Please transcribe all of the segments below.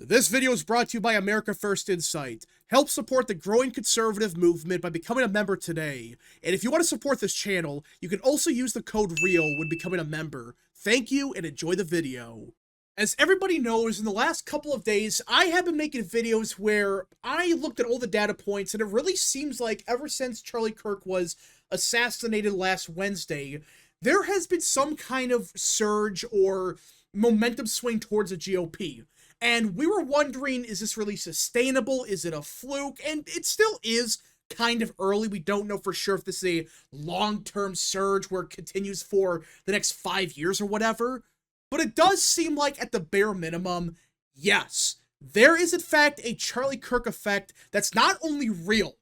This video is brought to you by America First Insight. Help support the growing conservative movement by becoming a member today. And if you want to support this channel, you can also use the code REAL when becoming a member. Thank you and enjoy the video. As everybody knows, in the last couple of days, I have been making videos where I looked at all the data points, and it really seems like ever since Charlie Kirk was assassinated last Wednesday, there has been some kind of surge or momentum swing towards the GOP. And we were wondering, is this really sustainable? Is it a fluke? And it still is kind of early. We don't know for sure if this is a long-term surge where it continues for the next 5 years or whatever. But it does seem like, at the bare minimum, yes, there is in fact a Charlie Kirk effect that's not only real,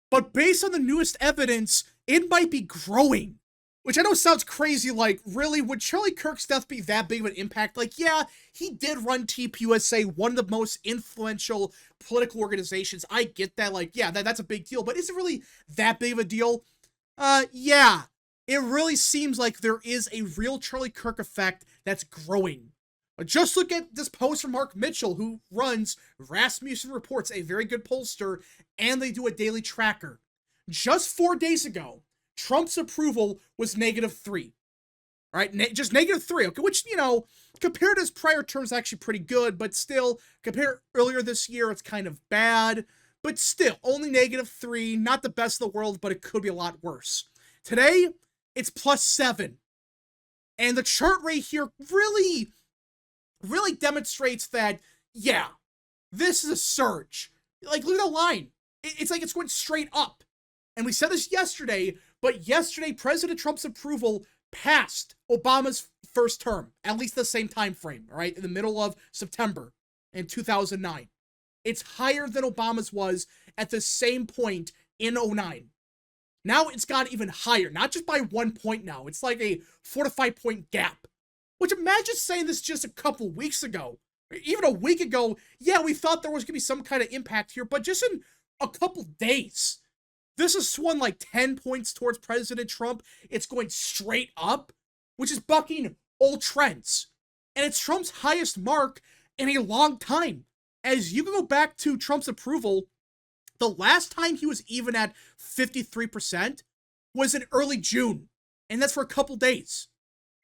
but based on the newest evidence, it might be growing. Which I know sounds crazy, like, really, would Charlie Kirk's death be that big of an impact? Like, yeah, he did run TPUSA, one of the most influential political organizations. I get that, like, yeah, that's a big deal, but is it really that big of a deal? Yeah. It really seems like there is a real Charlie Kirk effect that's growing. Just look at this post from Mark Mitchell, who runs Rasmussen Reports, a very good pollster, and they do a daily tracker. Just 4 days ago, Trump's approval was -3, right? Just -3, okay, which, you know, compared to his prior terms, actually pretty good, but still, compared earlier this year, it's kind of bad, but still, only -3, not the best in the world, but it could be a lot worse. Today, it's +7, and the chart right here really demonstrates that, yeah, this is a surge. Like, look at the line. It's like it's going straight up, and we said this yesterday, but yesterday, President Trump's approval passed Obama's first term, at least the same time frame, all right, in the middle of September in 2009. It's higher than Obama's was at the same point in 2009. Now it's got even higher, not just by 1 point now. It's like a 4 to 5 point gap. Which, imagine saying this just a couple weeks ago, or even a week ago. Yeah, we thought there was going to be some kind of impact here, but just in a couple days, this has swung like 10 points towards President Trump. It's going straight up, which is bucking all trends. And it's Trump's highest mark in a long time. As you can go back to Trump's approval, the last time he was even at 53% was in early June. And that's for a couple days.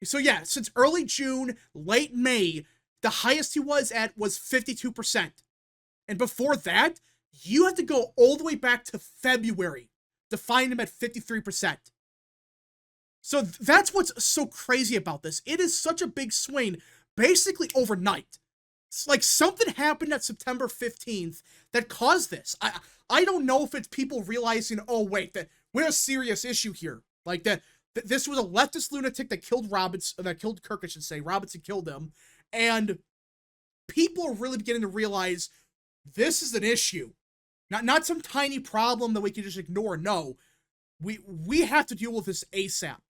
So yeah, since early June, late May, the highest he was at was 52%. And before that, you have to go all the way back to February to find him at 53%. So that's what's so crazy about this. It is such a big swing, basically overnight. It's like something happened at September 15th that caused this. I don't know if it's people realizing, oh wait, that we're a serious issue here. Like that this was a leftist lunatic that killed Kirk, I should say. Robinson killed him. And people are really beginning to realize this is an issue. Not some tiny problem that we can just ignore. No, we have to deal with this ASAP.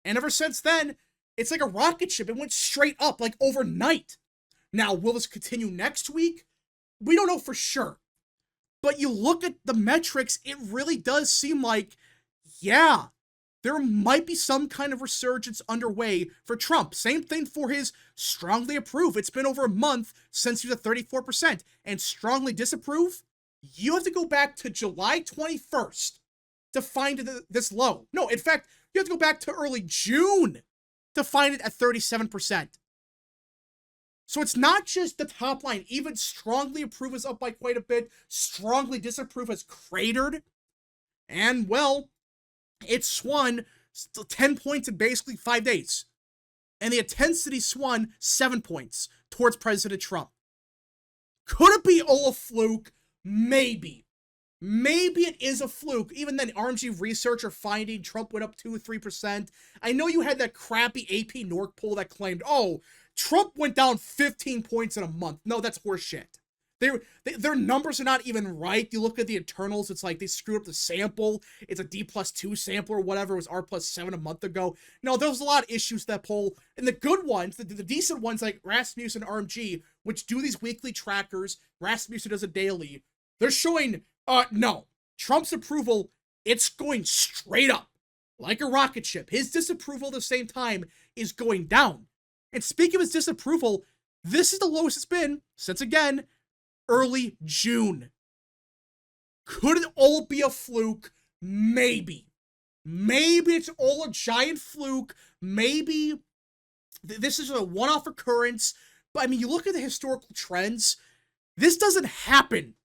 And ever since then, it's like a rocket ship. It went straight up, like overnight. Now, will this continue next week? We don't know for sure. But you look at the metrics, it really does seem like, yeah, there might be some kind of resurgence underway for Trump. Same thing for his strongly approve. It's been over a month since he was at 34%. And strongly disapprove? You have to go back to July 21st to find this low. No, in fact, you have to go back to early June to find it at 37%. So it's not just the top line. Even strongly approve is up by quite a bit. Strongly disapprove has cratered. And, well, it swung 10 points in basically 5 days. And the intensity swung 7 points towards President Trump. Could it be all a fluke? Maybe. Maybe it is a fluke. Even then, RMG research are finding Trump went up 2 or 3%. I know you had that crappy AP Nork poll that claimed, oh, Trump went down 15 points in a month. No, that's horseshit. Their numbers are not even right. You look at the internals, it's like they screwed up the sample. It's a D+2 sample or whatever. It was R+7 a month ago. No, there was a lot of issues with that poll. And the good ones, the decent ones like Rasmussen and RMG, which do these weekly trackers, Rasmussen does a daily, they're showing, no, Trump's approval, it's going straight up like a rocket ship. His disapproval at the same time is going down. And speaking of his disapproval, This is the lowest it's been since, again, early June. Could it all be a fluke? Maybe. Maybe it's all a giant fluke. Maybe this is a one-off occurrence. But, I mean, you look at the historical trends, this doesn't happen.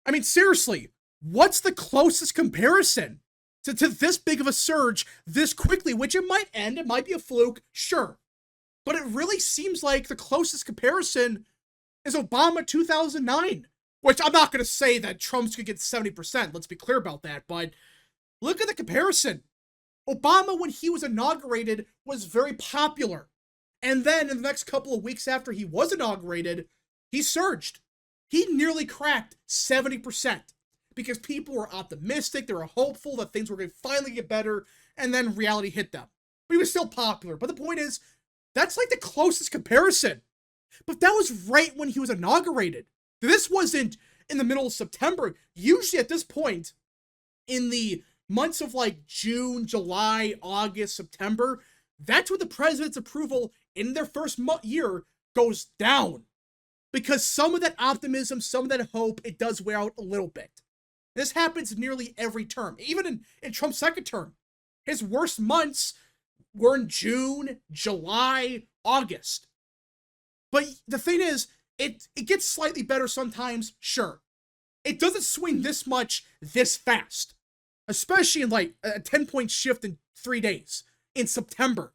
I mean, seriously, what's the closest comparison to this big of a surge this quickly? Which it might end, it might be a fluke, sure. But it really seems like the closest comparison is Obama 2009. Which I'm not going to say that Trump's going to get 70%, let's be clear about that, but look at the comparison. Obama, when he was inaugurated, was very popular. And then in the next couple of weeks after he was inaugurated, he surged. He nearly cracked 70% because people were optimistic, they were hopeful that things were going to finally get better, and then reality hit them. But he was still popular. But the point is, that's like the closest comparison. But that was right when he was inaugurated. This wasn't in the middle of September. Usually at this point, in the months of like June, July, August, September, that's when the president's approval in their first year goes down. Because some of that optimism, some of that hope, it does wear out a little bit. This happens nearly every term. Even in Trump's second term. His worst months were in June, July, August. But the thing is, it gets slightly better sometimes, sure. It doesn't swing this much, this fast. Especially in like a 10-point shift in 3 days. In September.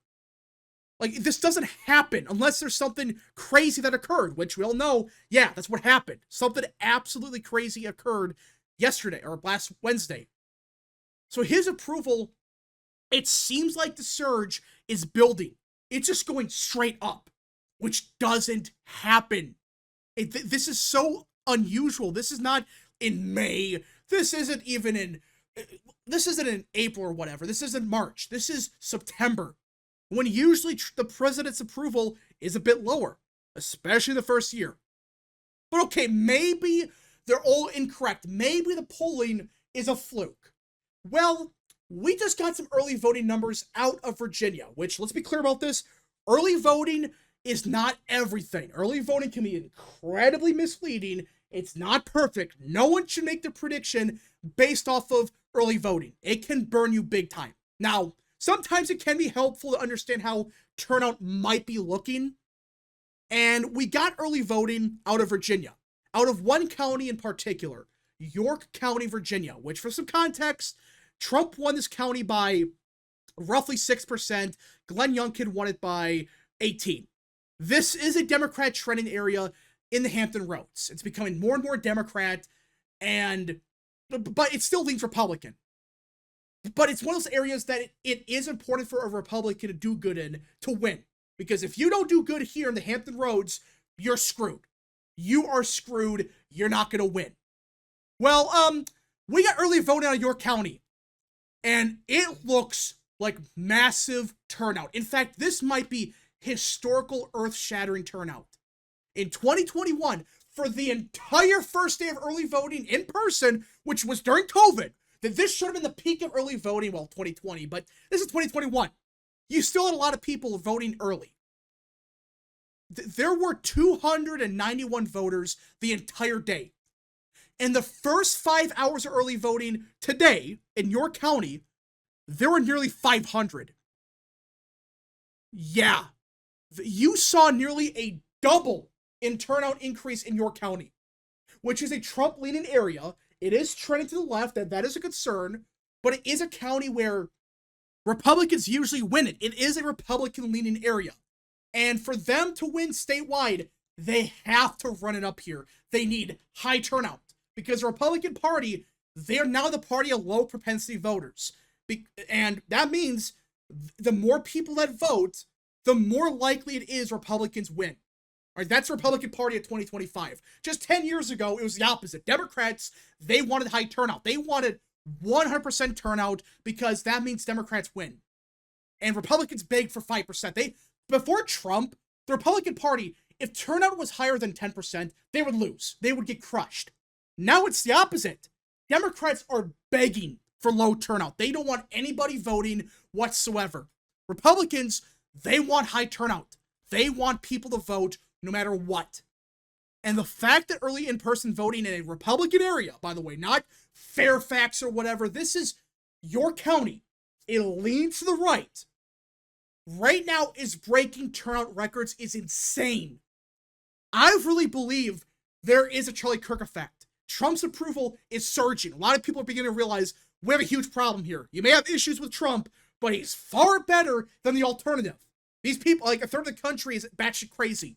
Like, this doesn't happen unless there's something crazy that occurred, which we all know, yeah, that's what happened. Something absolutely crazy occurred yesterday, or last Wednesday. So his approval, it seems like the surge is building. It's just going straight up, which doesn't happen. This is so unusual. This is not in May. This isn't in April or whatever. This isn't March. This is September. When usually the president's approval is a bit lower, especially the first year. But okay, maybe they're all incorrect. Maybe the polling is a fluke. Well, we just got some early voting numbers out of Virginia, which, let's be clear about this, early voting is not everything. Early voting can be incredibly misleading. It's not perfect. No one should make the prediction based off of early voting. It can burn you big time. Now, sometimes it can be helpful to understand how turnout might be looking. And we got early voting out of Virginia. Out of one county in particular, York County, Virginia, which for some context, Trump won this county by roughly 6%. Glenn Youngkin won it by 18%. This is a Democrat trending area in the Hampton Roads. It's becoming more and more Democrat, but it still leans Republican. But it's one of those areas that it is important for a Republican to do good in to win. Because if you don't do good here in the Hampton Roads, you're screwed. You are screwed. You're not going to win. Well, we got early voting out of York County. And it looks like massive turnout. In fact, this might be historical, earth-shattering turnout. In 2021, for the entire first day of early voting in person, which was during COVID, that this should have been the peak of early voting, well, 2020, but this is 2021. You still had a lot of people voting early. There were 291 voters the entire day. In the first 5 hours of early voting today in York County, there were nearly 500. Yeah. You saw nearly a double in turnout increase in York County, which is a Trump-leaning area. It is trending to the left, that is a concern, but it is a county where Republicans usually win it. It is a Republican-leaning area. And for them to win statewide, they have to run it up here. They need high turnout. Because the Republican Party, they are now the party of low-propensity voters. And that means the more people that vote, the more likely it is Republicans win. All right, that's the Republican Party of 2025. Just 10 years ago, it was the opposite. Democrats, they wanted high turnout. They wanted 100% turnout because that means Democrats win. And Republicans begged for 5%. Before Trump, the Republican Party, if turnout was higher than 10%, they would lose. They would get crushed. Now it's the opposite. Democrats are begging for low turnout. They don't want anybody voting whatsoever. Republicans, they want high turnout. They want people to vote no matter what. And the fact that early in-person voting in a Republican area, by the way, not Fairfax or whatever, this is your county. It leans to the right now is breaking turnout records is insane. I really believe there is a Charlie Kirk effect. Trump's approval is surging. A lot of people are beginning to realize we have a huge problem here. You may have issues with Trump, but he's far better than the alternative. These people, like a third of the country, is batshit crazy.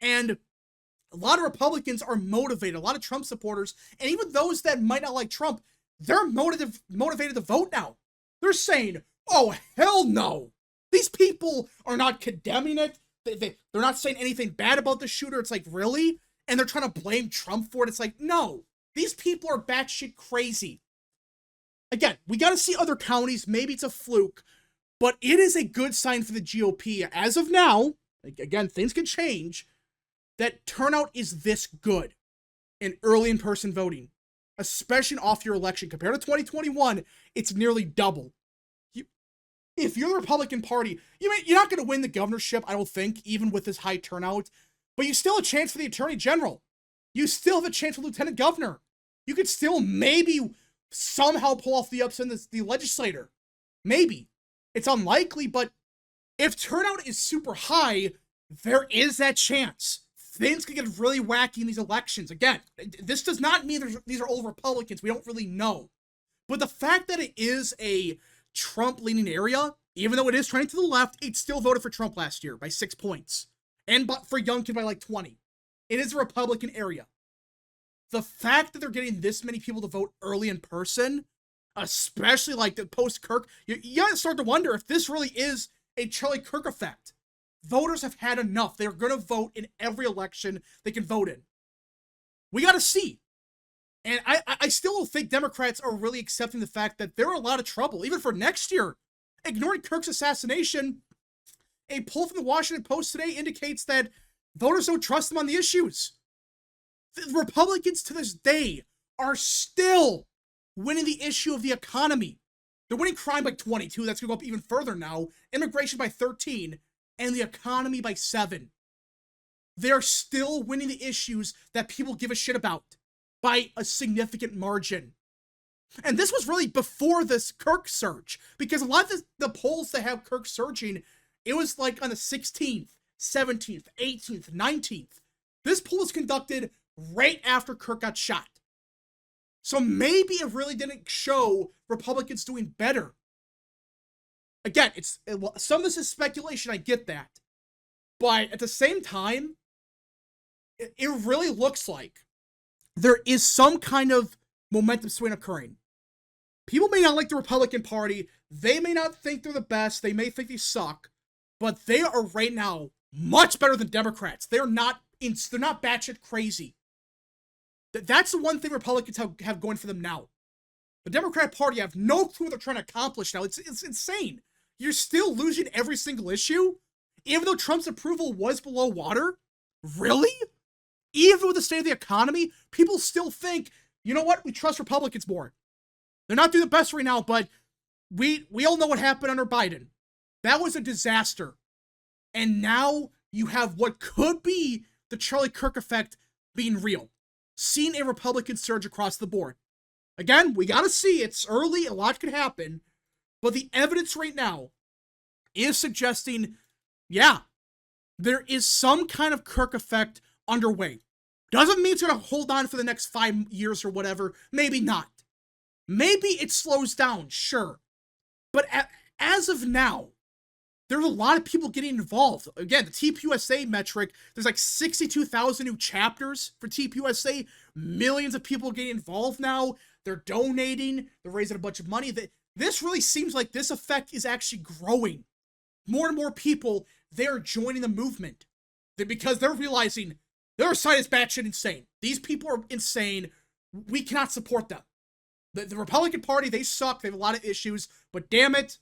And a lot of Republicans are motivated, a lot of Trump supporters, and even those that might not like Trump, they're motivated to vote now. They're saying, oh, hell no. These people are not condemning it. They're not saying anything bad about the shooter. It's like, really? And they're trying to blame Trump for it. It's like, no. These people are batshit crazy. Again, we got to see other counties. Maybe it's a fluke. But it is a good sign for the GOP. As of now, again, things can change, that turnout is this good in early in-person voting. Especially off your election. Compared to 2021, it's nearly double. If you're the Republican Party, you're not going to win the governorship, I don't think, even with this high turnout. But you still have a chance for the Attorney General. You still have a chance for Lieutenant Governor. You could still maybe somehow pull off the upset in the legislature. Maybe. It's unlikely, but if turnout is super high, there is that chance. Things could get really wacky in these elections. Again, this does not mean these are all Republicans. We don't really know. But the fact that it is a Trump-leaning area, even though it is trending to the left, it still voted for Trump last year by 6 points. And for Youngkin by like 20. It is a Republican area. The fact that they're getting this many people to vote early in person, especially like the post-Kirk, you gotta start to wonder if this really is a Charlie Kirk effect. Voters have had enough. They're going to vote in every election they can vote in. We got to see. And I still don't think Democrats are really accepting the fact that they're in a lot of trouble, even for next year. Ignoring Kirk's assassination, a poll from the Washington Post today indicates that voters don't trust them on the issues. The Republicans to this day are still winning the issue of the economy. They're winning crime by 22. That's going to go up even further now. Immigration by 13. And the economy by 7. They're still winning the issues that people give a shit about by a significant margin. And this was really before this Kirk surge, because a lot of the polls that have Kirk surging, it was like on the 16th, 17th, 18th, 19th. This poll was conducted right after Kirk got shot. So maybe it really didn't show Republicans doing better. Again, some of this is speculation, I get that. But at the same time, it really looks like there is some kind of momentum swing occurring. People may not like the Republican Party. They may not think they're the best. They may think they suck. But they are right now much better than Democrats. They're not batshit crazy. That's the one thing Republicans have going for them now. The Democrat Party have no clue what they're trying to accomplish now. It's insane. You're still losing every single issue? Even though Trump's approval was below water? Really? Even with the state of the economy, people still think, you know what, we trust Republicans more. They're not doing the best right now, but we all know what happened under Biden. That was a disaster. And now you have what could be the Charlie Kirk effect being real. Seeing a Republican surge across the board. Again, we gotta see. It's early, a lot could happen. But the evidence right now is suggesting, yeah, there is some kind of Kirk effect underway. Doesn't mean it's going to hold on for the next 5 years or whatever. Maybe not. Maybe it slows down, sure. But as of now, there's a lot of people getting involved. Again, the TPUSA metric, there's like 62,000 new chapters for TPUSA. Millions of people getting involved now. They're donating. They're raising a bunch of money. This really seems like this effect is actually growing. More and more people, they're joining the movement. Because they're realizing their side is batshit insane. These people are insane. We cannot support them. The Republican Party, they suck. They have a lot of issues. But damn it,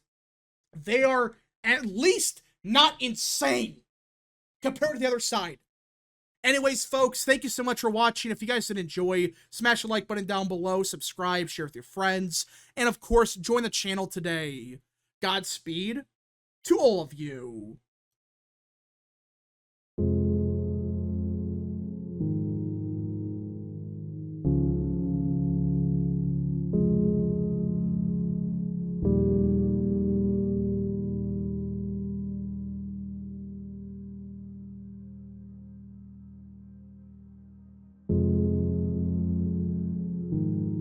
they are at least not insane compared to the other side. Anyways, folks, thank you so much for watching. If you guys did enjoy, smash the like button down below, subscribe, share with your friends, and of course, join the channel today. Godspeed to all of you.